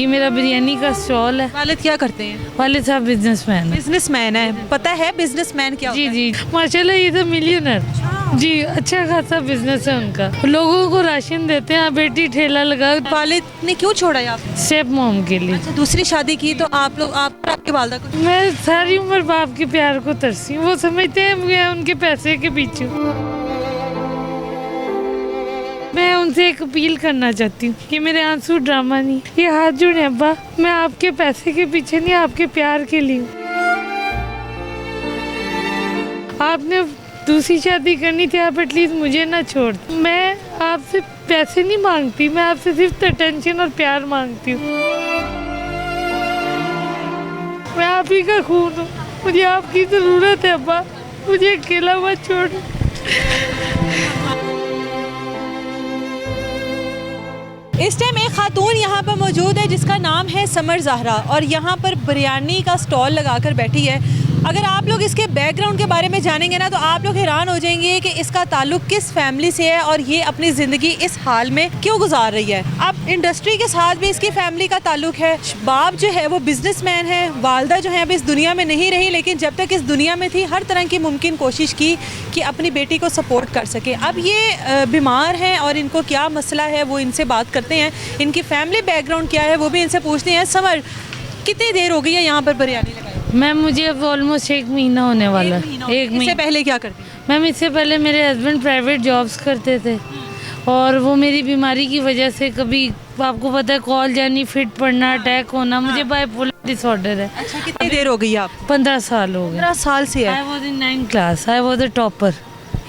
ये मेरा बिरयानी का स्टॉल है। वालिद क्या करते हैं? वालिद साहब बिजनेसमैन है। बिजनेसमैन है। पता है बिजनेसमैन क्या जी होता है? जी माशाल्लाह, ये तो मिलियनर जी, अच्छा खासा बिजनेस है उनका। लोगों को राशन देते हैं। बेटी ठेला लगा, वालिद ने क्यों छोड़ा है आपने? स्टेप मॉम के लिए। अच्छा, दूसरी शादी की तो आप लोग, आप और आपके वालदा को? मैं सारी उम्र बाप के प्यार को तरसी हूँ। वो समझते हैं मैं उनके पैसे के पीछे। मैं उनसे एक अपील करना चाहती हूँ कि मेरे आंसू ड्रामा नहीं, ये हाथ जोड़े अब्बा, मैं आपके पैसे के पीछे नहीं, आपके प्यार के लिए। आपने दूसरी शादी करनी थी, आप एटलीस्ट मुझे ना छोड़। मैं आपसे पैसे नहीं मांगती, मैं आपसे सिर्फ अटेंशन और प्यार मांगती हूँ। मैं आप ही का खून हूँ, मुझे आपकी ज़रूरत है अब्बा, मुझे अकेला मत छोड़। इस टाइम एक खातून यहाँ पर मौजूद है जिसका नाम है समर ज़हरा, और यहाँ पर बिरयानी का स्टॉल लगाकर बैठी है। अगर आप लोग इसके बैकग्राउंड के बारे में जानेंगे ना तो आप लोग हैरान हो जाएंगे कि इसका ताल्लुक किस फैमिली से है और ये अपनी ज़िंदगी इस हाल में क्यों गुजार रही है। अब इंडस्ट्री के साथ भी इसकी फैमिली का ताल्लुक है। बाप जो है वो बिजनेसमैन है, वालदा जो है अब इस दुनिया में नहीं रही, लेकिन जब तक इस दुनिया में थी हर तरह की मुमकिन कोशिश की कि अपनी बेटी को सपोर्ट कर सके। अब ये बीमार हैं और इनको क्या मसला है वो इनसे बात करते हैं। इनकी फैमिली बैकग्राउंड क्या है वो भी इनसे पूछते हैं। समर, कितनी देर हो गई है यहाँ पर बिरयानी लगाई? मैम मुझे अब ऑलमोस्ट 1 महीना होने वाला है। 1 इससे महीना पहले क्या करती? मैम इससे पहले मेरे हस्बैंड प्राइवेट जॉब्स करते थे और वो मेरी बीमारी की वजह से कभी, आपको पता है, कॉल जानी, फिट पड़ना, अटैक होना, मुझे बाइपोलर डिसऑर्डर है। अच्छा, कितनी देर हो गई आप? 15 साल हो गए। 15 साल से है। I was in 9th class, I was the topper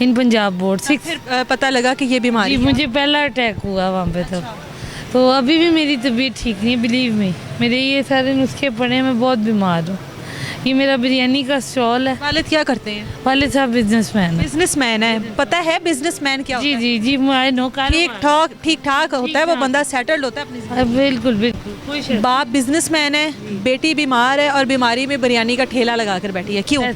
in Punjab board 6। फिर पता लगा कि ये बीमारी जी, है। मुझे पहला अटैक हुआ वहाँ पे तब। तो अभी भी मेरी तबीयत ठीक नहीं है, बिलीव मी। मेरे ये सारे नुस्खे पड़े हैं, मैं बहुत बीमार हूँ। ये मेरा बिरयानी का स्टॉल है। वालिद क्या करते हैं? वालिद साहब बिजनेसमैन है। बिजनेसमैन है। पता है बिजनेसमैन क्या जी होता है? जी जी, आई नो। ठीक ठाक होता है वो बंदा, सेटल्ड होता है अपनी जिंदगी। बिल्कुल बिल्कुल, कोई शक बाप बिजनेसमैन है, बेटी बीमार है और बीमारी में बिरयानी का ठेला लगा कर बैठी है। क्यों?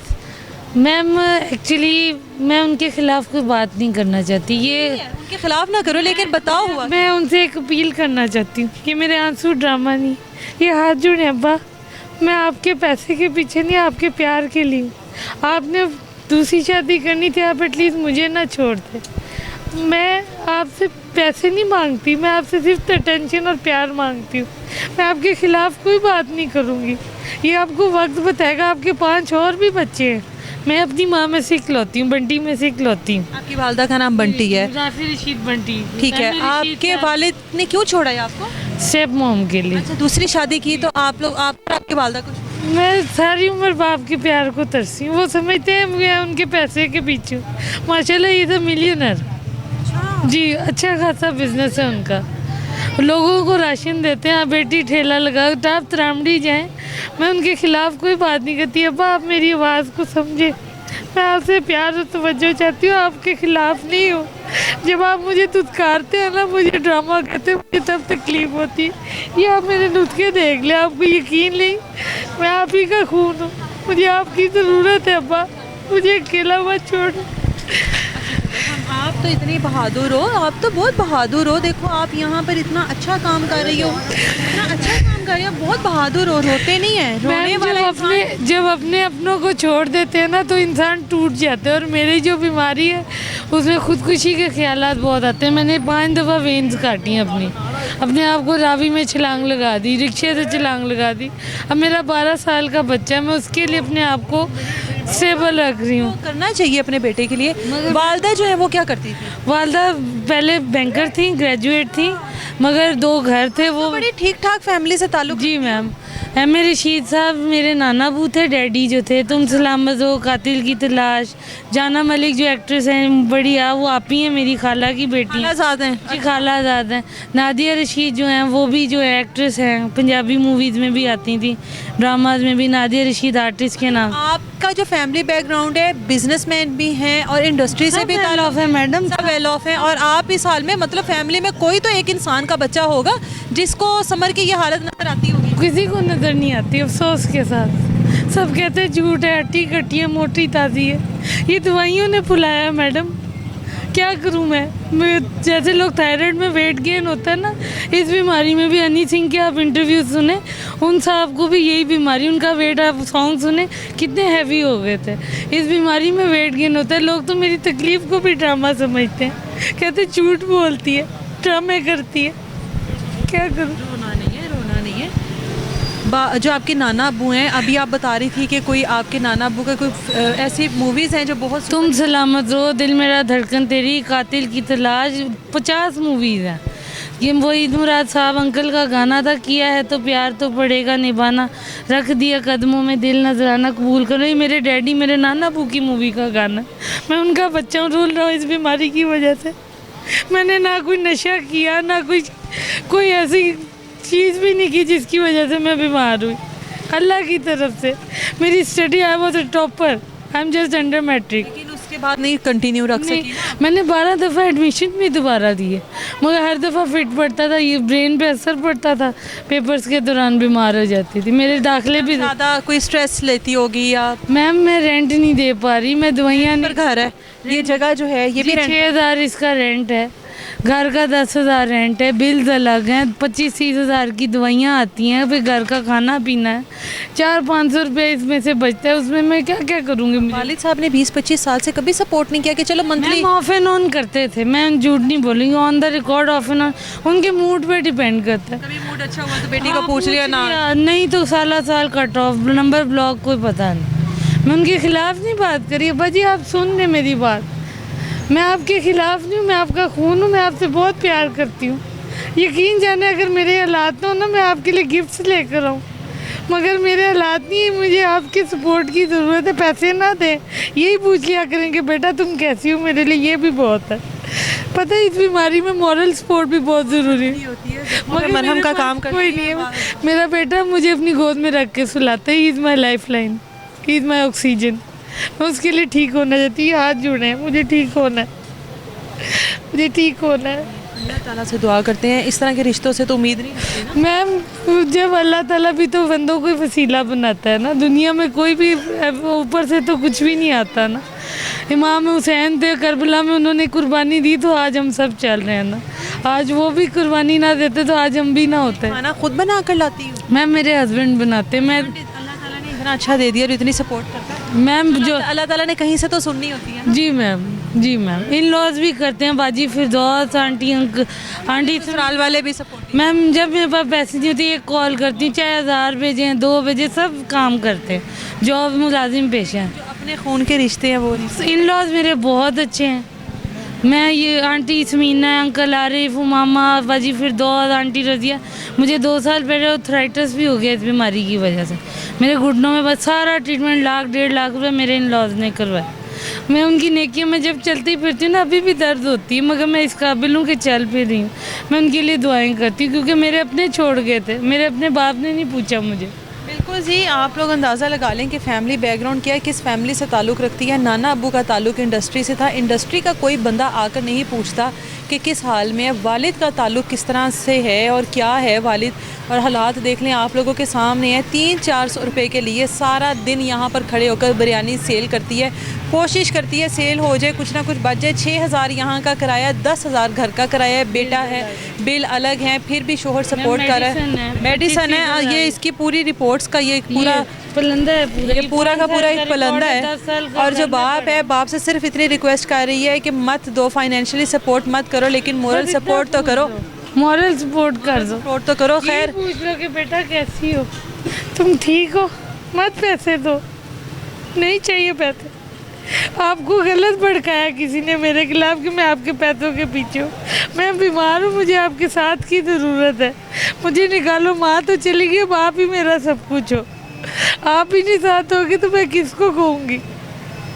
मैम एक्चुअली मैं उनके खिलाफ कोई बात नहीं करना चाहती। ये उनके खिलाफ ना करो, लेकिन बताओ हुआ। मैं उनसे एक अपील करना चाहती हूँ कि मेरे आंसू ड्रामा नहीं, ये हाथ जोड़े अब्बा, मैं आपके पैसे के पीछे नहीं, आपके प्यार के लिए। आपने दूसरी शादी करनी थी, आप एटलीस्ट मुझे ना छोड़ते। मैं आपसे पैसे नहीं मांगती, मैं आपसे सिर्फ अटेंशन और प्यार मांगती हूँ। मैं आपके खिलाफ कोई बात नहीं करूँगी, ये आपको वक्त बताएगा। आपके 5 और भी बच्चे हैं। मैं अपनी माँ में से इकलौती हूँ, बंटी में से इकलौती हूँ। आपकी वालदा का नाम बंटी है? मुज़ाफिर रशीद बंटी। ठीक है। आपके वालिद ने क्यों छोड़ा है आपको? स्टेप मॉम के लिए। अच्छा, दूसरी शादी की तो आप लोग, आप और आपके वालदा को? मैं सारी उम्र बाप के प्यार को तरसी हूँ। वो समझते हैं मैं उनके पैसे के पीछे। माशाल्लाह, ये तो मिलियनर जी, अच्छा खासा बिजनेस है उनका। लोगों को राशन देते हैं। बेटी ठेला लगा, आप तरामड़ी जाएं। मैं उनके खिलाफ कोई बात नहीं करती। अब्बा, आप मेरी आवाज़ को समझे, मैं आपसे प्यार और तवज्जो चाहती हूँ, आपके खिलाफ नहीं हूँ। जब आप मुझे धुतकारते हैं ना, मुझे ड्रामा कहते हैं, मुझे तब तकलीफ होती है। ये आप मेरे नुस्खे देख लें, आपको यकीन नहीं, मैं आप ही का खून हूँ, मुझे आपकी ज़रूरत है अब्बा, मुझे अकेला मत छोड़। आप तो इतनी बहादुर हो, आप तो बहुत बहादुर हो। देखो आप यहाँ पर इतना अच्छा काम कर रही हो, इतना अच्छा काम कर रही हो, बहुत बहादुर हो। रोते नहीं है, रोने वाला जब अपने अपनों को छोड़ देते हैं ना तो इंसान टूट जाता है। और मेरी जो बीमारी है उसमें खुदकुशी के ख्यालात बहुत आते हैं। मैंने 5 दफ़ा वेन्स काटी हैं अपने आप को रावी में छलांग लगा दी, रिक्शे से छलांग लगा दी। अब मेरा 12 साल का बच्चा है, मैं उसके लिए अपने आप को स्टेबल रख रही हूँ। करना चाहिए अपने बेटे के लिए। वालदा जो है वो क्या करती थी? वालदा पहले बैंकर थी, ग्रेजुएट थी, मगर 2 घर थे। वो बड़ी ठीक ठाक फैमिली से ताल्लुक? जी मैम। एम ए रशीद साहब मेरे नाना बू थे, डैडी जो थे तुम सलामत हो, कातिल की तलाश, जाना मलिक जो एक्ट्रेस हैं बढ़िया, वो आप ही हैं, मेरी खाला की बेटी आज़ाद हैं जी, खाला आज़ाद हैं। नादिया रशीद जो हैं वो भी जो है एक्ट्रेस हैं, पंजाबी मूवीज़ में भी आती थी, ड्रामाज में भी। नादिया रशीद आर्टिस्ट के नाम। आपका जो फैमिली बैकग्राउंड है, बिजनेसमैन भी हैं और इंडस्ट्री से भी वेल ऑफ है मैडम, सब वेल ऑफ हैं। और आप इस हाल में, मतलब फैमिली में कोई तो एक इंसान का बच्चा होगा जिसको समर की ये हालत नजर आती होगी। किसी को नज़र नहीं आती अफसोस के साथ। सब कहते हैं झूठ है, हट्टी कट्टी है, मोटी ताज़ी है। ये दवाइयों ने फुलाया है मैडम, क्या करूं मैं जैसे लोग थायराइड में वेट गेन होता है ना, इस बीमारी में भी हनी सिंह के आप इंटरव्यू सुने, उन साहब को भी यही बीमारी, उनका वेट आप सॉन्ग सुने कितने हैवी हो गए थे। इस बीमारी में वेट गेन होता है। लोग तो मेरी तकलीफ़ को भी ड्रामा समझते हैं, कहते झूठ बोलती है, ड्रामे करती है। क्या करूं? रोना नहीं है, रोना नहीं है। जो आपके नाना अब्बू हैं, अभी आप बता रही थी कि कोई आपके नाना अब्बू का कोई ऐसी मूवीज़ हैं जो बहुत तुम सलामत रहो, दिल मेरा धड़कन तेरी, कातिल की तलाश, 50 मूवीज़ हैं। ये वो ईद मुराद साहब अंकल का गाना था, किया है तो प्यार तो पड़ेगा निभाना, रख दिया कदमों में दिल नजराना कबूल करो। ये मेरे डैडी मेरे नाना अब्बू की मूवी का गाना। मैं उनका बच्चा हूँ, रोल रहा हूँ इस बीमारी की वजह से। मैंने ना कोई नशा किया, ना कोई ऐसी चीज़ भी नहीं की जिसकी वजह से मैं बीमार हुई। अल्लाह की तरफ से मेरी study, I was a topper, I am just under matric. लेकिन उसके बाद नहीं कंटिन्यू रख सकी ना? मैंने 12 दफ़ा एडमिशन भी दोबारा दिए, मगर हर दफ़ा फिट पड़ता था, ये ब्रेन पे असर पड़ता था, पेपर्स के दौरान बीमार हो जाती थी। मेरे दाखिले भी ज़्यादा कोई स्ट्रेस लेती होगी या? मैम मैं रेंट नहीं दे पा रही, मैं दवाइयाँ पर घर है, ये जगह जो है ये भी 6,000 इसका रेंट है, घर का 10,000 रेंट है, बिल्स अलग हैं, 25-30 हज़ार की दवाइयाँ आती हैं, फिर घर का खाना पीना है, 400-500 रुपये इसमें से बचता है। उसमें मैं क्या क्या करूँगी? वालिद साहब ने 20-25 साल से कभी सपोर्ट नहीं किया कि चलो मंथली? ऑफ एंड ऑन करते थे, मैं झूठ नहीं बोलूँगी, on the record of and on, उनके मूड पे डिपेंड करता है। कभी मूड अच्छा हुआ तो बेटी को पूछ लिया ना? नहीं तो साल कट ऑफ, नंबर ब्लॉक, कोई पता नहीं। मैं उनके खिलाफ नहीं बात करी। बाजी आप सुन ले मेरी बात, मैं आपके खिलाफ नहीं हूँ, मैं आपका खून हूँ, मैं आपसे बहुत प्यार करती हूँ। यकीन जाने अगर मेरे हालात ना हो ना, मैं आपके लिए गिफ्ट्स लेकर आऊँ, मगर मेरे हालात नहीं है, मुझे आपके सपोर्ट की ज़रूरत है। पैसे ना दें, यही पूछ लिया करेंगे बेटा तुम कैसी हो, मेरे लिए ये भी बहुत है। पता है इस बीमारी में मॉरल सपोर्ट भी बहुत ज़रूरी है, मगर मरहम का काम कोई नहीं है। मेरा बेटा मुझे अपनी गोद में रख के सुलाता है, he is my life line, he is my oxygen. मैं उसके लिए ठीक होना चाहती हूँ, हाथ जुड़े हैं, मुझे ठीक होना है, मुझे ठीक होना है। अल्लाह ताला से दुआ करते हैं, इस तरह के रिश्तों से तो उम्मीद नहीं रखती ना मैम। जब अल्लाह ताला भी तो बंदों को वसीला बनाता है ना, दुनिया में कोई भी ऊपर से तो कुछ भी नहीं आता ना। इमाम हुसैन थे करबला में, उन्होंने कुर्बानी दी तो आज हम सब चल रहे हैं ना। आज वो भी कुर्बानी ना देते तो आज हम भी ना होते। खाना खुद बना कर लाती हूँ मैम, मेरे हस्बैंड बनाते। मैं अल्लाह ताला ने इतना अच्छा दे दिया और इतनी सपोर्ट करता है मैम, जो अल्लाह ताला ने कहीं से तो सुननी होती है। जी मैम, जी मैम, इन लॉज भी करते हैं, बाजी फिरदौस आंटी आंटी ससुराल वाले भी सपोर्ट? मैम जब मेरे पास पैसे नहीं होती, एक कॉल करती हूँ, चाहे 1000 भेजें 2 भेजें, सब काम करते हैं, जॉब मुलाजिम पेशे हैं। जो अपने खून के रिश्ते हैं वो इन लॉज मेरे बहुत अच्छे हैं। मैं ये आंटी इसमीना, अंकल आरिफ, मामा बाजी फिरदौस, आंटी रजिया, मुझे 2 साल पहले आर्थराइटिस भी हो गया इस बीमारी की वजह से। मेरे घुटनों में बस सारा ट्रीटमेंट 1.5 लाख रुपये मेरे इन लॉज ने करवाया। मैं उनकी नेकियों में जब चलती फिरती हूँ ना, अभी भी दर्द होती है, मगर मैं इस काबिल हूँ कि चल फिर रही हूँ। मैं उनके लिए दुआएं करती हूँ, क्योंकि मेरे अपने छोड़ गए थे, मेरे अपने बाप ने नहीं पूछा मुझे। बिल्कुल जी, आप लोग अंदाज़ा लगा लें कि फैमिली बैकग्राउंड क्या है, किस फैमिली से ताल्लुक़ रखती है। नाना अब्बू का ताल्लुक़ इंडस्ट्री से था। इंडस्ट्री का कोई बंदा आकर नहीं पूछता कि किस हाल में है, वालिद का ताल्लुक़ किस तरह से है और क्या है वालिद, और हालात देख लें आप लोगों के सामने है। 300-400 रुपये के लिए सारा दिन यहाँ पर खड़े होकर बिरयानी सेल करती है, कोशिश करती है सेल हो जाए, कुछ ना कुछ बच जाए। 6,000 यहाँ का किराया, 10,000 घर का किराया है, बेटा है, बिल अलग हैं, फिर भी शोहर सपोर्ट कर रहा है। मेडिसन है, ये इसकी पूरी रिपोर्ट्स का ये पूरा पलंदा है, पूरा का पूरा एक पलंदा है। और जो बाप है, बाप से सिर्फ इतनी रिक्वेस्ट कर रही है कि मत दो, फाइनेंशियली सपोर्ट मत करो, लेकिन मोरल सपोर्ट तो करो, मॉरल सपोर्ट कर दो, सपोर्ट तो करो। खैर पूछ लो कि बेटा कैसी हो, तुम ठीक हो, मत पैसे दो, नहीं चाहिए पैसे। आपको गलत भड़काया किसी ने मेरे खिलाफ कि मैं आपके पैसों के पीछे हूँ। मैं बीमार हूँ, मुझे आपके साथ की ज़रूरत है, मुझे निकालो। माँ तो चली गई, बाप ही मेरा सब कुछ हो, आप ही नहीं साथ होगी तो मैं किसको कहूँगी।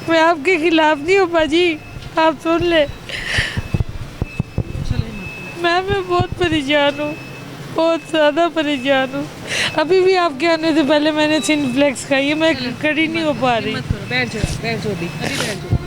मैं आपके खिलाफ नहीं हूँ बाजी, आप सुन ले। मैं बहुत परेशान हूँ, बहुत ज़्यादा परेशान हूँ। अभी भी आपके आने से पहले मैंने सिनफ्लेक्स खाई है, मैं खड़ी नहीं हो पा रही। बैठ जाओ, बैठ जाओ, अभी बैठ जाओ।